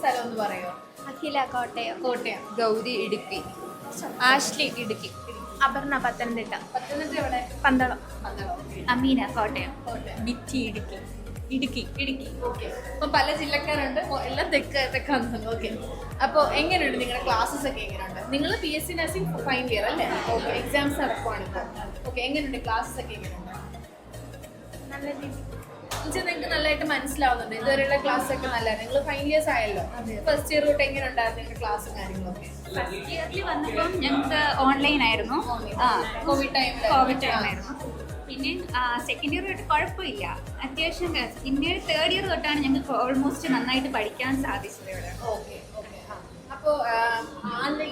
സ്ഥലം ഒന്ന് പറയോ? അഖില കോട്ടയം, ഗൗരി ഇടുക്കി, ആഷ്ലി ഇടുക്കി, അപർണ പത്തനംതിട്ട, പത്തനംതിട്ട എവിടെ? പന്തളം, പന്തളം. അമീന കോട്ടയം, കോട്ടയം. ബിറ്റി ഇടുക്കി. ഓക്കെ. അപ്പൊ പല ജില്ലക്കാരുണ്ട്, എല്ലാം തെക്കാന്ന്. ഓക്കെ. അപ്പോൾ എങ്ങനെയുണ്ട് നിങ്ങളുടെ ക്ലാസ്സസ് ഒക്കെ എങ്ങനെയുണ്ട്? നിങ്ങൾ PSC നഴ്സിംഗ് ഫൈനൽ ഇയർ അല്ലേ? ഓക്കെ. എക്സാംസ് നടക്കുവാണ് ഇപ്പോൾ. ഓക്കെ. എങ്ങനെയുണ്ട് ക്ലാസ്സസ് ഒക്കെ എങ്ങനെയുണ്ട്? നല്ല രീതി നിങ്ങൾക്ക് നല്ലതായിട്ട് മനസ്സിലാവുന്നുണ്ട്? ഇതുവരെയുള്ള ക്ലാസ് ഒക്കെ നല്ലതാണ്. നിങ്ങൾ ഫൈനൽ ഇയേഴ്സ് ആയല്ലോ. ഫസ്റ്റ് ഇയർ തൊട്ട് എങ്ങനെ ഉണ്ടായിരുന്നു നിങ്ങളുടെ ക്ലാസ്സും കാര്യങ്ങളൊക്കെ? ഫസ്റ്റ് ഇയറിൽ വന്നപ്പം ഞങ്ങൾക്ക് ഓൺലൈൻ ആയിരുന്നു, കോവിഡ് ടൈമായിരുന്നു. പിന്നെ സെക്കൻഡ് ഇയർ തൊട്ട് കുഴപ്പമില്ല, അത്യാവശ്യം. പിന്നെ തേർഡ് ഇയർ തൊട്ടാണ് ഞങ്ങൾക്ക് ഓൾമോസ്റ്റ് നന്നായിട്ട് പഠിക്കാൻ സാധിച്ചത് ഇവിടെ. ഓക്കെ. ഓക്കെ. അപ്പോൾ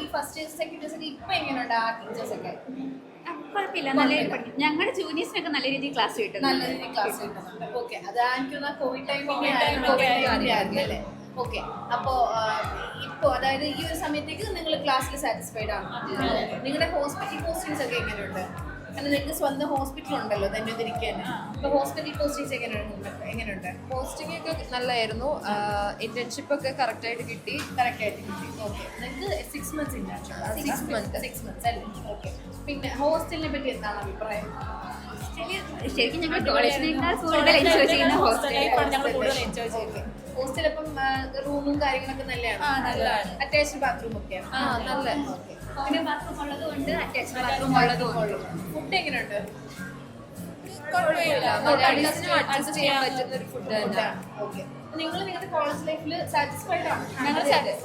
ഈ ഫസ്റ്റ് ഇയർ സെക്കൻഡ് ഇയേഴ്സ് ഒക്കെ ഇപ്പൊ എങ്ങനെയുണ്ട് ആ ടീച്ചേഴ്സ് ഒക്കെ? കുഴപ്പമില്ല, നല്ല രീതിയിൽ പഠിക്കും. ഞങ്ങളുടെ ജൂനിയേഴ്സിനൊക്കെ നല്ല രീതിയിൽ ക്ലാസ് കിട്ടും. നല്ല രീതിയിൽ ക്ലാസ് കിട്ടുന്നുണ്ട്. ഓക്കെ. അത് എനിക്ക് കോവിഡ് ടൈമിൽ അല്ലേ? ഓക്കെ. അപ്പോൾ ഇപ്പോൾ അതായത് ഈ ഒരു സമയത്തേക്ക് നിങ്ങൾ ക്ലാസ്സിൽ സാറ്റിസ്ഫൈഡ് ആണ്? നിങ്ങളുടെ ഹോസ്പിറ്റൽ പോസ്റ്റിങ്സ് ഒക്കെ എങ്ങനെയുണ്ട്? കാരണം നിങ്ങൾക്ക് സ്വന്തം ഹോസ്പിറ്റൽ ഉണ്ടല്ലോ ധന്വതിരിക്കാൻ. അപ്പോൾ ഹോസ്പിറ്റൽ പോസ്റ്റിങ്സ് എങ്ങനെയുണ്ട്? പോസ്റ്റിംഗ് ഒക്കെ നല്ലതായിരുന്നു. ഇന്റേൺഷിപ്പ് ഒക്കെ കറക്റ്റായിട്ട് കിട്ടി. ഓക്കെ. നിങ്ങൾക്ക് 6 months ഇന്റേൺഷിപ്പ്? 6 months. 6 months അല്ലേ? ഓക്കെ. പിന്നെ ഹോസ്റ്റലിനെ പറ്റി എന്താണ് അഭിപ്രായം? ശരിക്കും ഞങ്ങൾ കോളേജിനേക്കാൾ കൂടുതൽ എൻജോയ് ചെയ്യുന്ന ഹോസ്റ്റൽ ഇപ്പം റൂമും കാര്യങ്ങളൊക്കെ നല്ലതാണ്. അറ്റാച്ച്ഡ് ബാത്റൂം ഒക്കെയാണ്. നല്ല പിന്നെ ബാത്റൂം ഉള്ളതുകൊണ്ട് അറ്റാച്ച്ഡ് ബാത്റൂം ഉള്ളതുകൊണ്ട്. ഫുഡ് എങ്ങനെയുണ്ട്? അഡ്ജസ്റ്റ് ചെയ്യാൻ പറ്റുന്ന ഒരു ഫുഡ് തന്നെയാണ്. ഓക്കെ. നിങ്ങൾ നിങ്ങളുടെ കോളേജ് ലൈഫിൽ സാറ്റിസ്ഫൈഡ് ആണ്?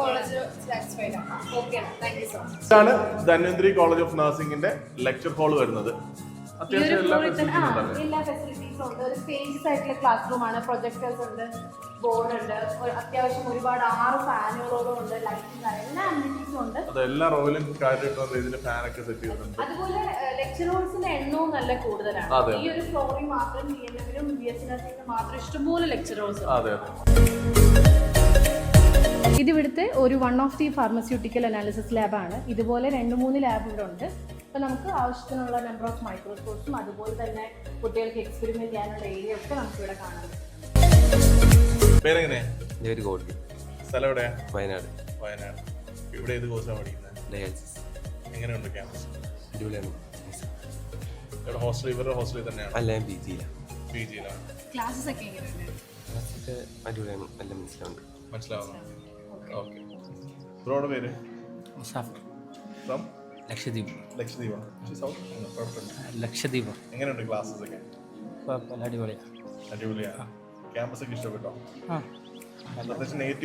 കോളേജ് സാറ്റിസ്ഫൈഡ് ആണ്. Okay. Thank you so much. ഇതാണ് Dhanvantari college of നഴ്സിംഗിന്റെ lecture hall വരുന്നത്. അത്യാവശ്യം എല്ലാ ഫെസിലിറ്റീസും ഉണ്ടല്ലേ? എല്ലാ ഫെസിലിറ്റീസും ഉണ്ട്. ഒരു സ്പേഷ്യസ് ആയിട്ടുള്ള ക്ലാസ് റൂമാണ്. പ്രൊജക്ടേഴ്സ് ഉണ്ട്, ബോർഡ് ഉണ്ട്, അത്യാവശ്യം ഒരുപാട് 6 ഫാനുകളോടും ഉണ്ട്, ലൈറ്റും എല്ലാ അമ്യൂണിറ്റീസും ഉണ്ട്. അതെല്ലാ റോയിലും കാര്യമായിട്ട് ഇതിന്റെ ഫാനൊക്കെ സെറ്റ് ചെയ്തിട്ടുണ്ട്. അതുപോലെ ലെക്ചർ ഹോൾസിന്റെ എണ്ണവും നല്ല കൂടുതലാണ്. ഈ ഒരു ഫ്ലോറിൽ മാത്രം TNM-നും BSc നഴ്സിംഗിനും മാത്രം ഇഷ്ടംപോലെ ലെക്ചർ ഹോൾസ്. അതെ. ഇതിവിടുത്തെ ഒരു one of the pharmaceutical analysis ലാബാണ്. ഇതുപോലെ 2-3 ലാബ് ഇവിടെ ഉണ്ട്. അപ്പോൾ നമുക്ക് ആവശ്യത്തിനുള്ള നമ്പർ ഓഫ് മൈക്രോസ്കോപ്സും അതുപോലെ തന്നെ കുട്ടികൾക്ക് എക്സ്പെരിമെന്റ് ചെയ്യാനുള്ള ഏരിയ ഒക്കെ നമുക്ക് ഇവിടെ കാണാം. പേരെങ്ങനെ? സ്ഥലം എവിടെയാ? വയനാട്. ഇവിടെ ഏത് കോഴ്സാണ് പഠിക്കുന്നത്? ഡയാലിസിസ്. എങ്ങനെയുണ്ട് ക്യാമ്പസ്? അടിപൊളിയാണ്. ഇവിടെ ഹോസ്റ്റൽ ഇവരുടെ ഹോസ്റ്റലിൽ തന്നെയാണ്? അല്ല, ഞാൻ PG-യിലാണ്. PG-യിലാണ്. ക്ലാസ്സസ് ഒക്കെ എങ്ങനെയുണ്ട്? ക്ലാസ്സൊക്കെ അടിപൊളിയാണ്, എല്ലാം മനസ്സിലാവുന്നു. ഓക്കെ. ബ്രോയുടെ പേര്? ഫ്രം ലക്ഷദ്വീപ്. ലക്ഷദ്വീപാണ്. ലക്ഷദ്വീപ്. എങ്ങനെയുണ്ട് ക്ലാസ്സസ് ഒക്കെ? അടിപൊളിയാണ്. അടിപൊളിയാണ്. ക്യാമ്പസ് ഒക്കെ ഇഷ്ടപ്പെട്ടോ? പ്രത്യേകിച്ച് നേറ്റീവ്